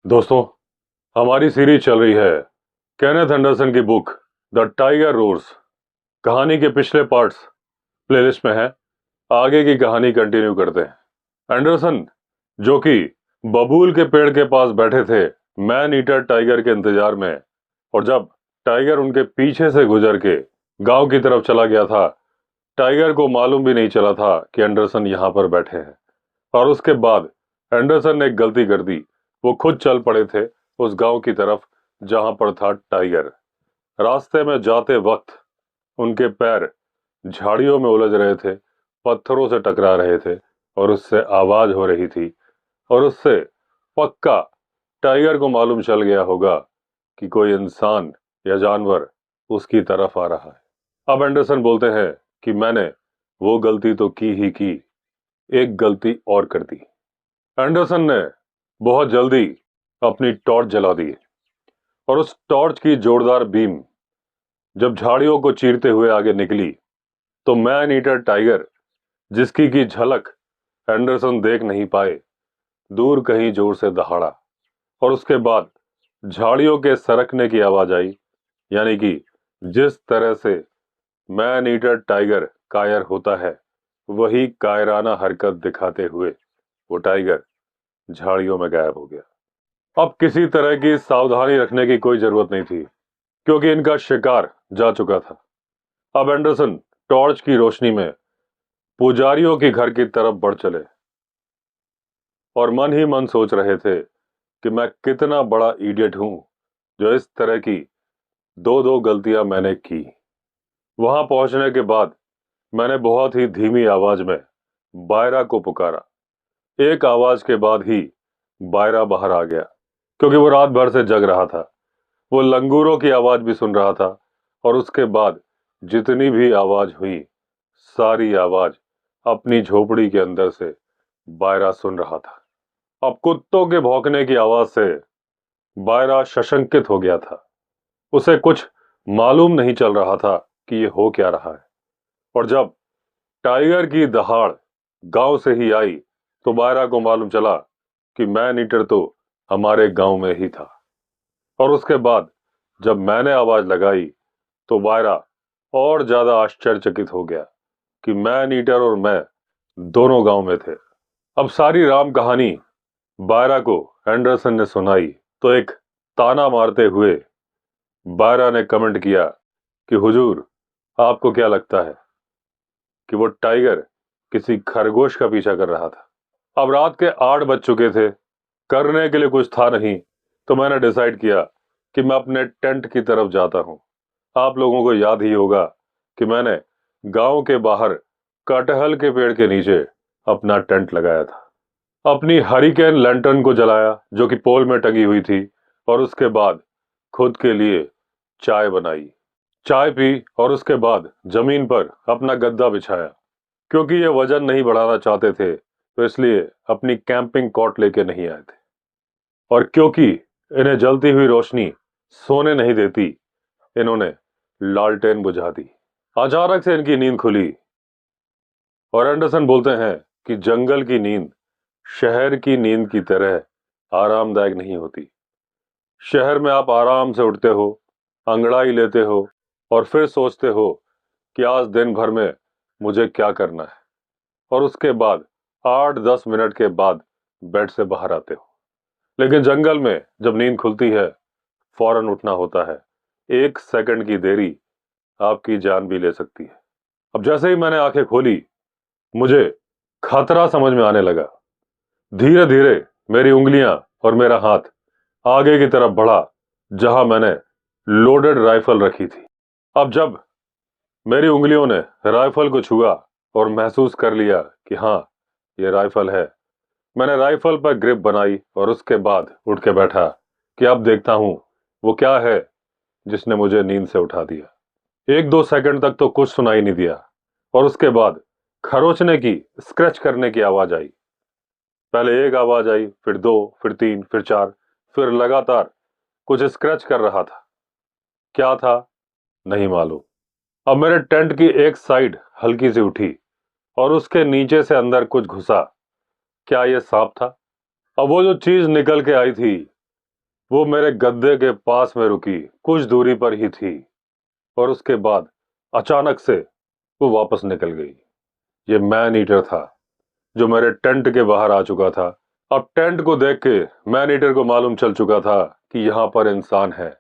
दोस्तों, हमारी सीरीज चल रही है केनेथ एंडरसन की बुक द टाइगर रोर्स। कहानी के पिछले पार्ट्स प्लेलिस्ट में हैं। आगे की कहानी कंटिन्यू करते हैं। एंडरसन, जो कि बबूल के पेड़ के पास बैठे थे मैन ईटर टाइगर के इंतजार में, और जब टाइगर उनके पीछे से गुजर के गांव की तरफ चला गया था, टाइगर को मालूम भी नहीं चला था कि एंडरसन यहां पर बैठे हैं। और उसके बाद एंडरसन ने एक गलती कर दी। वो खुद चल पड़े थे उस गांव की तरफ जहां पर था टाइगर। रास्ते में जाते वक्त उनके पैर झाड़ियों में उलझ रहे थे, पत्थरों से टकरा रहे थे और उससे आवाज हो रही थी। और उससे पक्का टाइगर को मालूम चल गया होगा कि कोई इंसान या जानवर उसकी तरफ आ रहा है। अब एंडरसन बोलते हैं कि मैंने वो गलती तो की ही की, एक गलती और कर दी। एंडरसन ने बहुत जल्दी अपनी टॉर्च जला दी और उस टॉर्च की जोरदार बीम जब झाड़ियों को चीरते हुए आगे निकली तो मैन ईटर टाइगर, जिसकी की झलक एंडरसन देख नहीं पाए, दूर कहीं जोर से दहाड़ा। और उसके बाद झाड़ियों के सरकने की आवाज आई। यानी कि जिस तरह से मैन ईटर टाइगर कायर होता है, वही कायराना हरकत दिखाते हुए वो टाइगर झाड़ियों में गायब हो गया। अब किसी तरह की सावधानी रखने की कोई जरूरत नहीं थी, क्योंकि इनका शिकार जा चुका था। अब एंडरसन टॉर्च की रोशनी में पुजारियों के घर की तरफ बढ़ चले और मन ही मन सोच रहे थे कि मैं कितना बड़ा इडियट हूं जो इस तरह की दो दो गलतियां मैंने की। वहां पहुंचने के बाद मैंने बहुत ही धीमी आवाज में बायरा को पुकारा। एक आवाज के बाद ही बायरा बाहर आ गया, क्योंकि वो रात भर से जग रहा था। वो लंगूरों की आवाज भी सुन रहा था और उसके बाद जितनी भी आवाज हुई, सारी आवाज अपनी झोपड़ी के अंदर से बायरा सुन रहा था। अब कुत्तों के भौंकने की आवाज से बायरा सशंकित हो गया था। उसे कुछ मालूम नहीं चल रहा था कि ये हो क्या रहा है। और जब टाइगर की दहाड़ गांव से ही आई तो बायरा को मालूम चला कि मैन ईटर तो हमारे गांव में ही था। और उसके बाद जब मैंने आवाज लगाई तो बायरा और ज्यादा आश्चर्यचकित हो गया कि मैन ईटर और मैं दोनों गांव में थे। अब सारी राम कहानी बायरा को एंडरसन ने सुनाई तो एक ताना मारते हुए बायरा ने कमेंट किया कि हुजूर, आपको क्या लगता है कि वो टाइगर किसी खरगोश का पीछा कर रहा था? अब रात के 8 बज चुके थे, करने के लिए कुछ था नहीं, तो मैंने डिसाइड किया कि मैं अपने टेंट की तरफ जाता हूं। आप लोगों को याद ही होगा कि मैंने गांव के बाहर कटहल के पेड़ के नीचे अपना टेंट लगाया था। अपनी हरिकेन लैंटर्न को जलाया जो कि पोल में टंगी हुई थी, और उसके बाद खुद के लिए चाय बनाई, चाय पी और उसके बाद जमीन पर अपना गद्दा बिछाया। क्योंकि ये वजन नहीं बढ़ाना चाहते थे तो इसलिए अपनी कैंपिंग कॉट लेके नहीं आए थे। और क्योंकि इन्हें जलती हुई रोशनी सोने नहीं देती, इन्होंने लालटेन बुझा दी। अचानक से इनकी नींद खुली और एंडरसन बोलते हैं कि जंगल की नींद शहर की नींद की तरह आरामदायक नहीं होती। शहर में आप आराम से उठते हो, अंगड़ाई लेते हो और फिर सोचते हो कि आज दिन भर में मुझे क्या करना है, और उसके बाद 8-10 मिनट के बाद बेड से बाहर आते हो। लेकिन जंगल में जब नींद खुलती है, फौरन उठना होता है। 1 सेकंड की देरी आपकी जान भी ले सकती है। अब जैसे ही मैंने आंखें खोली, मुझे खतरा समझ में आने लगा। धीरे धीरे मेरी उंगलियां और मेरा हाथ आगे की तरफ बढ़ा जहां मैंने लोडेड राइफल रखी थी। अब जब मेरी उंगलियों ने राइफल को छुआ और महसूस कर लिया कि हाँ, ये राइफल है, मैंने राइफल पर ग्रिप बनाई और उसके बाद उठ के बैठा कि अब देखता हूं वो क्या है जिसने मुझे नींद से उठा दिया। 1-2 सेकंड तक तो कुछ सुनाई नहीं दिया, और उसके बाद खरोचने की, स्क्रैच करने की आवाज आई। पहले एक आवाज आई, फिर 2, फिर 3, फिर 4, फिर लगातार कुछ स्क्रैच कर रहा था। क्या था नहीं मालूम। अब मेरे टेंट की एक साइड हल्की सी उठी और उसके नीचे से अंदर कुछ घुसा। क्या यह सांप था? अब वो जो चीज निकल के आई थी, वो मेरे गद्दे के पास में रुकी, कुछ दूरी पर ही थी, और उसके बाद अचानक से वो वापस निकल गई। ये मैन ईटर था जो मेरे टेंट के बाहर आ चुका था। अब टेंट को देख के मैन ईटर को मालूम चल चुका था कि यहां पर इंसान है,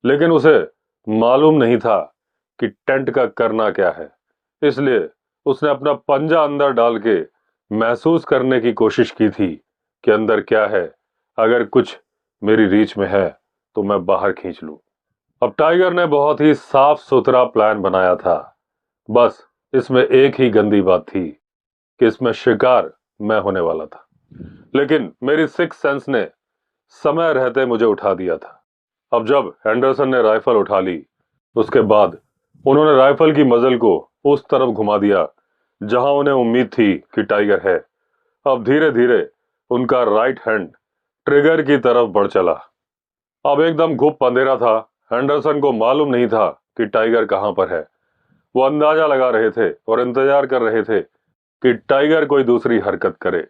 लेकिन उसे मालूम नहीं था कि टेंट का करना क्या है। इसलिए उसने अपना पंजा अंदर डाल के महसूस करने की कोशिश की थी कि अंदर क्या है। अगर कुछ मेरी रीच में है तो मैं बाहर खींच लूं। अब टाइगर ने बहुत ही साफ सुथरा प्लान बनाया था। बस इसमें एक ही गंदी बात थी कि इसमें शिकार मैं होने वाला था। लेकिन मेरी सिक्स सेंस ने समय रहते मुझे उठा दिया था। अब जब हेंडरसन ने राइफल उठा ली, उसके बाद उन्होंने राइफल की मजल को उस तरफ घुमा दिया जहां उन्हें उम्मीद थी कि टाइगर है। अब धीरे धीरे उनका राइट हैंड ट्रिगर की तरफ बढ़ चला। अब एकदम घुप अंधेरा था। हेंडरसन को मालूम नहीं था कि टाइगर कहां पर है। वो अंदाजा लगा रहे थे और इंतजार कर रहे थे कि टाइगर कोई दूसरी हरकत करे।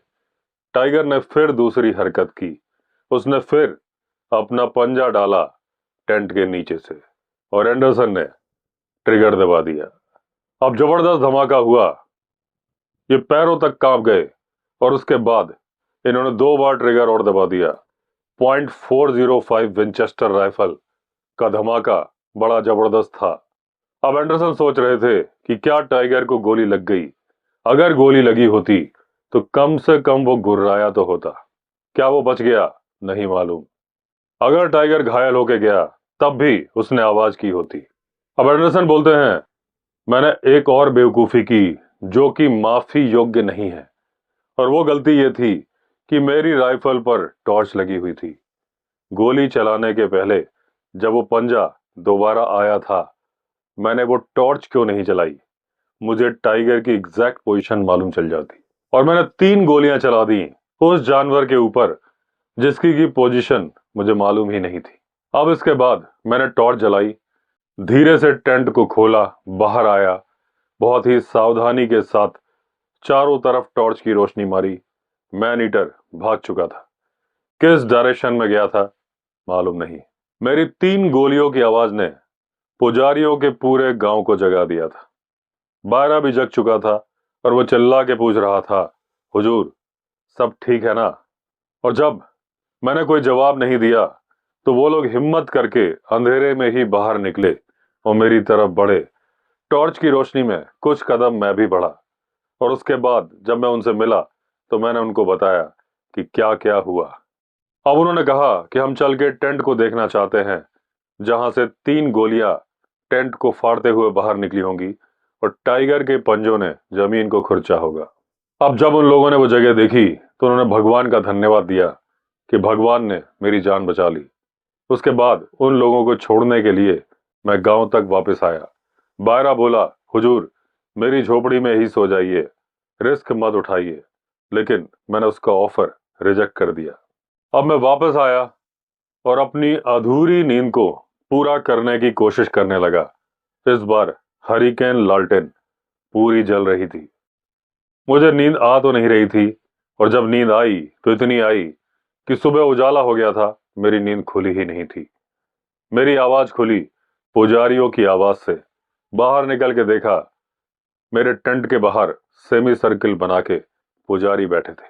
टाइगर ने फिर दूसरी हरकत की। उसने फिर अपना पंजा डाला टेंट के नीचे से, और एंडरसन ने ट्रिगर दबा दिया। अब जबरदस्त धमाका हुआ। ये पैरों तक कांप गए, और उसके बाद इन्होंने दो बार ट्रिगर और दबा दिया। .405 विंचेस्टर राइफल का धमाका बड़ा जबरदस्त था। अब एंडरसन सोच रहे थे कि क्या टाइगर को गोली लग गई। अगर गोली लगी होती तो कम से कम वो गुर्राया तो होता। क्या वो बच गया, नहीं मालूम। अगर टाइगर घायल होके गया तब भी उसने आवाज की होती। अब एंडरसन बोलते हैं, मैंने एक और बेवकूफी की जो कि माफी योग्य नहीं है, और वो गलती ये थी कि मेरी राइफल पर टॉर्च लगी हुई थी। गोली चलाने के पहले जब वो पंजा दोबारा आया था, मैंने वो टॉर्च क्यों नहीं जलाई। मुझे टाइगर की एग्जैक्ट पोजीशन मालूम चल जाती, और मैंने 3 गोलियां चला दी उस जानवर के ऊपर जिसकी की पोजीशन मुझे मालूम ही नहीं थी। अब इसके बाद मैंने टॉर्च जलाई, धीरे से टेंट को खोला, बाहर आया, बहुत ही सावधानी के साथ चारों तरफ टॉर्च की रोशनी मारी। मैन ईटर भाग चुका था। किस डायरेक्शन में गया था मालूम नहीं। मेरी 3 गोलियों की आवाज ने पुजारियों के पूरे गांव को जगा दिया था। बारह भी जग चुका था, और वो चिल्ला के पूछ रहा था, हुजूर सब ठीक है ना। और जब मैंने कोई जवाब नहीं दिया तो वो लोग हिम्मत करके अंधेरे में ही बाहर निकले और मेरी तरफ बढ़े। टॉर्च की रोशनी में कुछ कदम मैं भी बढ़ा, और उसके बाद जब मैं उनसे मिला तो मैंने उनको बताया कि क्या क्या हुआ। अब उन्होंने कहा कि हम चल के टेंट को देखना चाहते हैं जहां से 3 गोलियां टेंट को फाड़ते हुए बाहर निकली होंगी और टाइगर के पंजों ने जमीन को खुरचा होगा। अब जब उन लोगों ने वो जगह देखी तो उन्होंने भगवान का धन्यवाद दिया कि भगवान ने मेरी जान बचा ली। उसके बाद उन लोगों को छोड़ने के लिए मैं गांव तक वापस आया। बायरा बोला, हुजूर मेरी झोपड़ी में ही सो जाइए, रिस्क मत उठाइए। लेकिन मैंने उसका ऑफर रिजेक्ट कर दिया। अब मैं वापस आया और अपनी अधूरी नींद को पूरा करने की कोशिश करने लगा। इस बार हरिकेन लालटेन पूरी जल रही थी। मुझे नींद आ तो नहीं रही थी, और जब नींद आई तो इतनी आई कि सुबह उजाला हो गया था। मेरी नींद खुली ही नहीं थी। मेरी आवाज खुली पुजारियों की आवाज से। बाहर निकल के देखा, मेरे टेंट के बाहर सेमी सर्किल बना के पुजारी बैठे थे।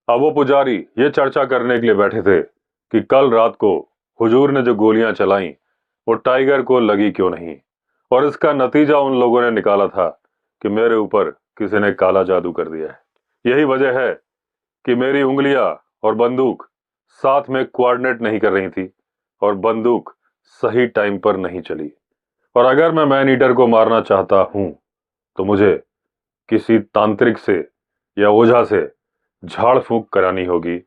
अब वो पुजारी ये चर्चा करने के लिए बैठे थे कि कल रात को हुजूर ने जो गोलियां चलाई वो टाइगर को लगी क्यों नहीं, और इसका नतीजा उन लोगों ने निकाला था कि मेरे ऊपर किसी ने काला जादू कर दिया है। यही वजह है कि मेरी उंगलियां और बंदूक साथ में कोऑर्डिनेट नहीं कर रही थी, और बंदूक सही टाइम पर नहीं चली। और अगर मैं मैन ईटर को मारना चाहता हूं तो मुझे किसी तांत्रिक से या ओझा से झाड़ फूंक करानी होगी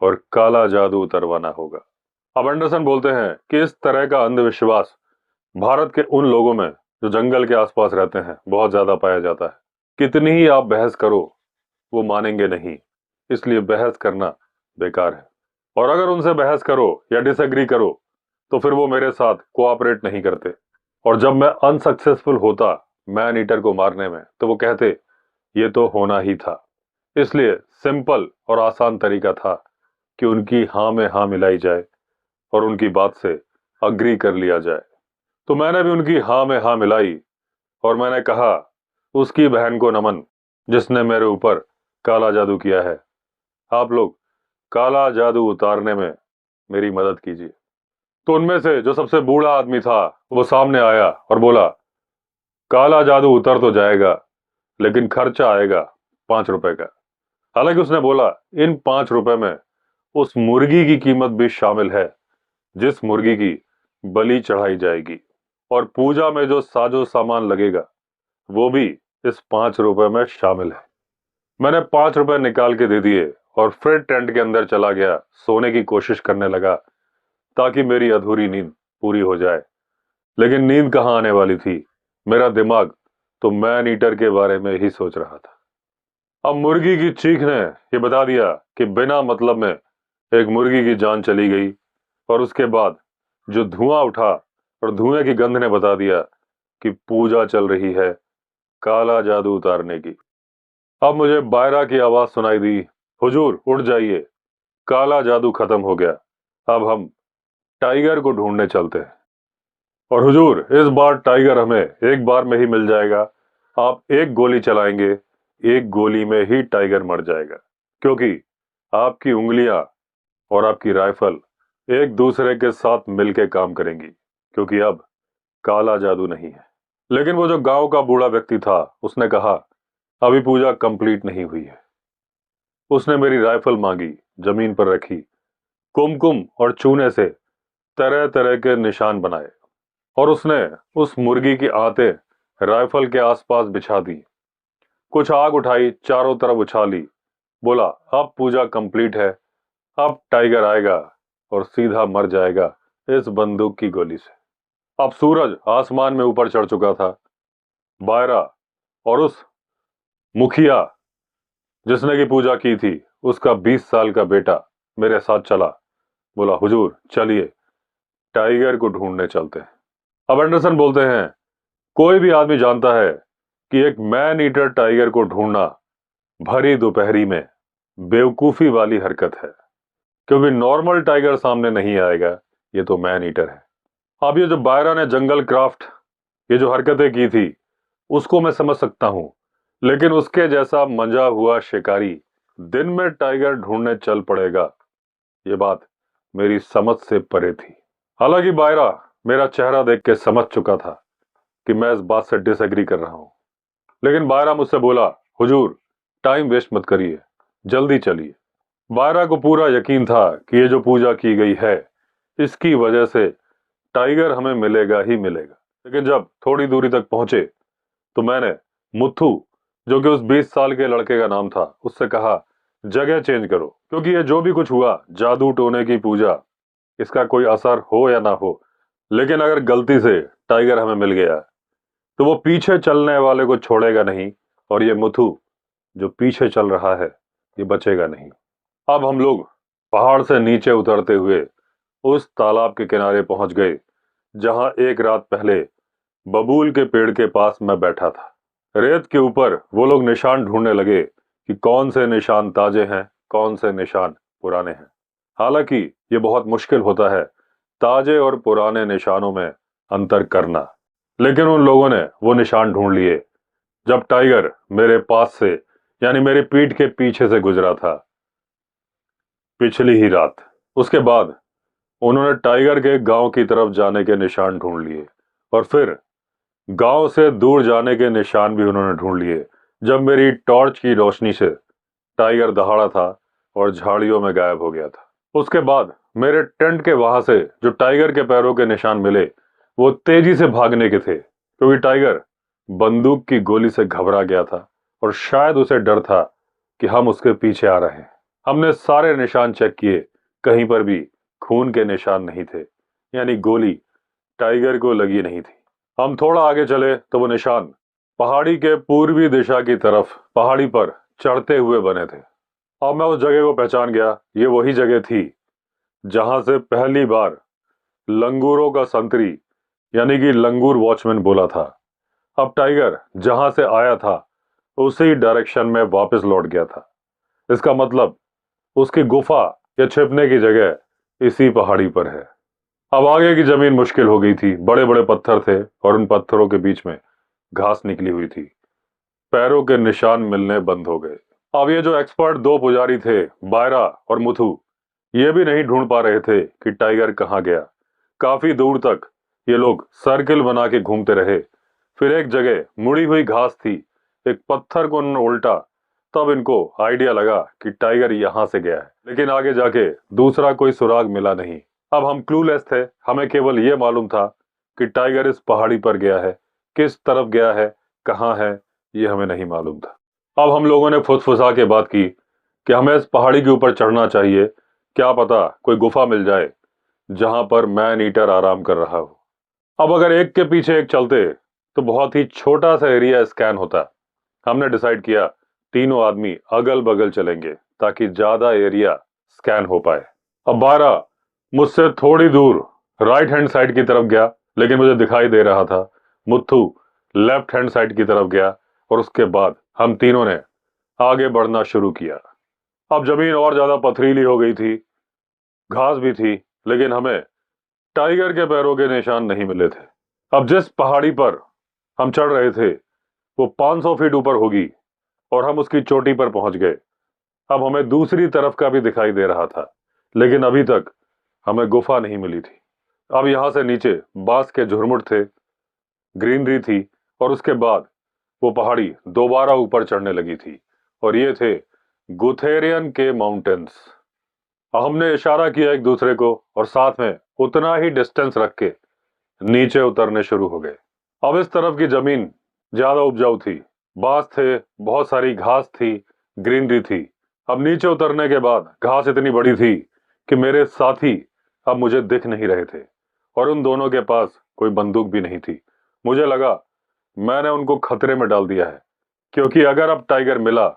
और काला जादू उतरवाना होगा। अब एंडरसन बोलते हैं कि इस तरह का अंधविश्वास भारत के उन लोगों में जो जंगल के आसपास रहते हैं बहुत ज्यादा पाया जाता है। कितनी ही आप बहस करो वो मानेंगे नहीं, इसलिए बहस करना बेकार है। और अगर उनसे बहस करो या डिसएग्री करो तो फिर वो मेरे साथ कोऑपरेट नहीं करते। और जब मैं अनसक्सेसफुल होता मैन ईटर को मारने में तो वो कहते ये तो होना ही था। इसलिए सिंपल और आसान तरीका था कि उनकी हाँ में हाँ मिलाई जाए और उनकी बात से अग्री कर लिया जाए। तो मैंने भी उनकी हाँ में हाँ मिलाई और मैंने कहा, उसकी बहन को नमन जिसने मेरे ऊपर काला जादू किया है। आप लोग काला जादू उतारने में मेरी मदद कीजिए। तो उनमें से जो सबसे बूढ़ा आदमी था वो सामने आया और बोला, काला जादू उतर तो जाएगा लेकिन खर्चा आएगा 5 रुपए का। हालांकि उसने बोला, इन 5 रुपए में उस मुर्गी की कीमत भी शामिल है जिस मुर्गी की बलि चढ़ाई जाएगी, और पूजा में जो साजो सामान लगेगा वो भी इस 5 रुपए में शामिल है। मैंने 5 रुपए निकाल के दे दिए और फिर टेंट के अंदर चला गया, सोने की कोशिश करने लगा ताकि मेरी अधूरी नींद पूरी हो जाए। लेकिन नींद कहाँ आने वाली थी, मेरा दिमाग तो मैन ईटर के बारे में ही सोच रहा था। अब मुर्गी की चीख ने ये बता दिया कि बिना मतलब में एक मुर्गी की जान चली गई, और उसके बाद जो धुआं उठा और धुएं की गंध ने बता दिया कि पूजा चल रही है काला जादू उतारने की। अब मुझे बायरा की आवाज सुनाई दी, हुजूर उठ जाइए, काला जादू खत्म हो गया, अब हम टाइगर को ढूंढने चलते हैं। और हुजूर इस बार टाइगर हमें एक बार में ही मिल जाएगा। आप एक गोली चलाएंगे, एक गोली में ही टाइगर मर जाएगा, क्योंकि आपकी उंगलियां और आपकी राइफल एक दूसरे के साथ मिलकर काम करेंगी, क्योंकि अब काला जादू नहीं है। लेकिन वो जो गांव का बूढ़ा व्यक्ति था उसने कहा, अभी पूजा कंप्लीट नहीं हुई है। उसने मेरी राइफल मांगी, जमीन पर रखी, कुमकुम और चूने से तरह तरह के निशान बनाए, और उसने उस मुर्गी की आंतें राइफल के आसपास बिछा दी। कुछ आग उठाई, चारों तरफ उछाली, बोला, अब पूजा कंप्लीट है, अब टाइगर आएगा और सीधा मर जाएगा इस बंदूक की गोली से। अब सूरज आसमान में ऊपर चढ़ चुका था। बायरा और उस मुखिया जिसने की पूजा की थी, उसका 20 साल का बेटा मेरे साथ चला। बोला, हुजूर चलिए टाइगर को ढूंढने चलते हैं। अब एंडरसन बोलते हैं, कोई भी आदमी जानता है कि एक मैन ईटर टाइगर को ढूंढना भरी दोपहरी में बेवकूफी वाली हरकत है, क्योंकि नॉर्मल टाइगर सामने नहीं आएगा, ये तो मैन ईटर है। अब ये जो बायरा ने जंगल क्राफ्ट ये जो हरकतें की थी उसको मैं समझ सकता हूं, लेकिन उसके जैसा मंजा हुआ शिकारी दिन में टाइगर ढूंढने चल पड़ेगा, ये बात मेरी समझ से परे थी। हालांकि बायरा मेरा चेहरा देख के समझ चुका था कि मैं इस बात से डिसएग्री कर रहा हूं, लेकिन बायरा मुझसे बोला, हुजूर टाइम वेस्ट मत करिए, जल्दी चलिए। बायरा को पूरा यकीन था कि ये जो पूजा की गई है इसकी वजह से टाइगर हमें मिलेगा ही मिलेगा। लेकिन जब थोड़ी दूरी तक पहुंचे तो मैंने मुथु, जो कि उस 20 साल के लड़के का नाम था, उससे कहा, जगह चेंज करो, क्योंकि ये जो भी कुछ हुआ जादू टोने की पूजा, इसका कोई असर हो या ना हो, लेकिन अगर गलती से टाइगर हमें मिल गया तो वो पीछे चलने वाले को छोड़ेगा नहीं, और ये मुथु जो पीछे चल रहा है ये बचेगा नहीं। अब हम लोग पहाड़ से नीचे उतरते हुए उस तालाब के किनारे पहुंच गए जहां एक रात पहले बबूल के पेड़ के पास मैं बैठा था। रेत के ऊपर वो लोग निशान ढूंढने लगे कि कौन से निशान ताजे हैं, कौन से निशान पुराने हैं। हालांकि ये बहुत मुश्किल होता है ताजे और पुराने निशानों में अंतर करना, लेकिन उन लोगों ने वो निशान ढूंढ लिए जब टाइगर मेरे पास से, यानी मेरी पीठ के पीछे से गुजरा था पिछली ही रात। उसके बाद उन्होंने टाइगर के गांव की तरफ जाने के निशान ढूंढ लिए, और फिर गांव से दूर जाने के निशान भी उन्होंने ढूंढ लिए जब मेरी टॉर्च की रोशनी से टाइगर दहाड़ा था और झाड़ियों में गायब हो गया था। उसके बाद मेरे टेंट के वहां से जो टाइगर के पैरों के निशान मिले वो तेजी से भागने के थे, क्योंकि टाइगर बंदूक की गोली से घबरा गया था और शायद उसे डर था कि हम उसके पीछे आ रहे हैं। हमने सारे निशान चेक किए, कहीं पर भी खून के निशान नहीं थे, यानी गोली टाइगर को लगी नहीं थी। हम थोड़ा आगे चले तो वो निशान पहाड़ी के पूर्वी दिशा की तरफ पहाड़ी पर चढ़ते हुए बने थे। अब मैं उस जगह को पहचान गया, ये वही जगह थी जहां से पहली बार लंगूरों का संतरी यानी कि लंगूर वॉचमैन बोला था। अब टाइगर जहां से आया था उसी डायरेक्शन में वापस लौट गया था। इसका मतलब उसकी गुफा या छिपने की जगह इसी पहाड़ी पर है। अब आगे की जमीन मुश्किल हो गई थी। बड़े बड़े पत्थर थे और उन पत्थरों के बीच में घास निकली हुई थी। पैरों के निशान मिलने बंद हो गए। अब ये जो एक्सपर्ट दो पुजारी थे, बायरा और मुथु, ये भी नहीं ढूंढ पा रहे थे कि टाइगर कहाँ गया। काफी दूर तक ये लोग सर्किल बना के घूमते रहे। फिर एक जगह मुड़ी हुई घास थी, एक पत्थर को उन्होंने उल्टा। तब इनको आइडिया लगा कि टाइगर यहां से गया है, लेकिन आगे जाके दूसरा कोई सुराग मिला नहीं। अब हम क्लूलेस थे। हमें केवल ये मालूम था कि टाइगर इस पहाड़ी पर गया है। किस तरफ गया है, कहाँ है, ये हमें नहीं मालूम था। अब हम लोगों ने फुसफुसा के बात की कि हमें इस पहाड़ी के ऊपर चढ़ना चाहिए। क्या पता कोई गुफा मिल जाए जहां पर मैन ईटर आराम कर रहा हो। अब अगर एक के पीछे एक चलते तो बहुत ही छोटा सा एरिया स्कैन होता। हमने डिसाइड किया तीनों आदमी अगल बगल चलेंगे ताकि ज्यादा एरिया स्कैन हो पाए। अब 12 मुझसे थोड़ी दूर राइट हैंड साइड की तरफ गया, लेकिन मुझे दिखाई दे रहा था। मुथु लेफ्ट हैंड साइड की तरफ गया और उसके बाद हम तीनों ने आगे बढ़ना शुरू किया। अब जमीन और ज्यादा पथरीली हो गई थी, घास भी थी, लेकिन हमें टाइगर के पैरों के निशान नहीं मिले थे। अब जिस पहाड़ी पर हम चढ़ रहे थे वो 500 फीट ऊपर होगी और हम उसकी चोटी पर पहुंच गए। अब हमें दूसरी तरफ का भी दिखाई दे रहा था, लेकिन अभी तक हमें गुफा नहीं मिली थी। अब यहां से नीचे बांस के झुरमुट थे, ग्रीनरी थी और उसके बाद वो पहाड़ी दोबारा ऊपर चढ़ने लगी थी और ये थे गुथेरियन के माउंटेन्स। हमने इशारा किया एक दूसरे को और साथ में उतना ही डिस्टेंस रख के नीचे उतरने शुरू हो गए। अब इस तरफ की जमीन ज्यादा उपजाऊ थी, बांस थे, बहुत सारी घास थी, ग्रीनरी थी। अब नीचे उतरने के बाद घास इतनी बड़ी थी कि मेरे साथी अब मुझे दिख नहीं रहे थे और उन दोनों के पास कोई बंदूक भी नहीं थी। मुझे लगा मैंने उनको खतरे में डाल दिया है, क्योंकि अगर अब टाइगर मिला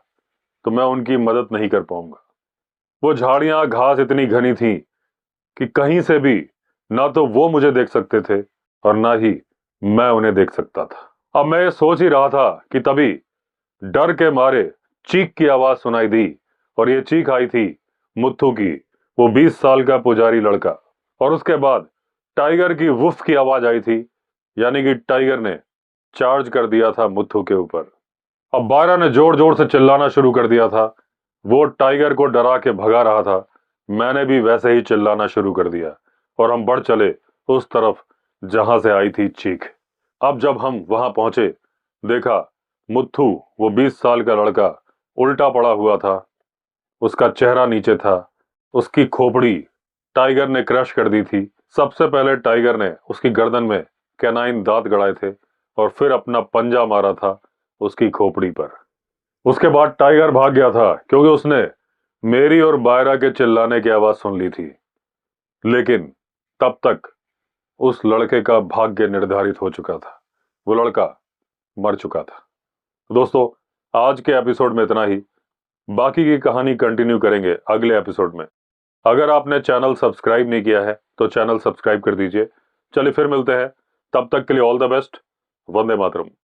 तो मैं उनकी मदद नहीं कर पाऊंगा। वो झाड़ियां घास इतनी घनी थी कि कहीं से भी ना तो वो मुझे देख सकते थे और ना ही मैं उन्हें देख सकता था। अब मैं ये सोच ही रहा था कि तभी डर के मारे चीख की आवाज सुनाई दी और ये चीख आई थी मुत्थू की, वो 20 साल का पुजारी लड़का। और उसके बाद टाइगर की वुफ की आवाज आई थी, यानी कि टाइगर ने चार्ज कर दिया था मुत्थू के ऊपर। अब 12 ने जोर जोर से चिल्लाना शुरू कर दिया था। वो टाइगर को डरा के भगा रहा था, मैंने भी वैसे ही चिल्लाना शुरू कर दिया और हम बढ़ चले उस तरफ जहां से आई थी चीख। अब जब हम वहां पहुंचे, देखा मुत्थू, वो 20 साल का लड़का, उल्टा पड़ा हुआ था। उसका चेहरा नीचे था, उसकी खोपड़ी टाइगर ने क्रश कर दी थी। सबसे पहले टाइगर ने उसकी गर्दन में कैनाइन दांत गड़ाए थे और फिर अपना पंजा मारा था उसकी खोपड़ी पर। उसके बाद टाइगर भाग गया था क्योंकि उसने मेरी और बायरा के चिल्लाने की आवाज सुन ली थी। लेकिन तब तक उस लड़के का भाग्य निर्धारित हो चुका था। वो लड़का मर चुका था। तो दोस्तों, आज के एपिसोड में इतना ही। बाकी की कहानी कंटिन्यू करेंगे अगले एपिसोड में। अगर आपने चैनल सब्सक्राइब नहीं किया है तो चैनल सब्सक्राइब कर दीजिए। चलिए फिर मिलते हैं, तब तक के लिए all the best. Vande Mataram.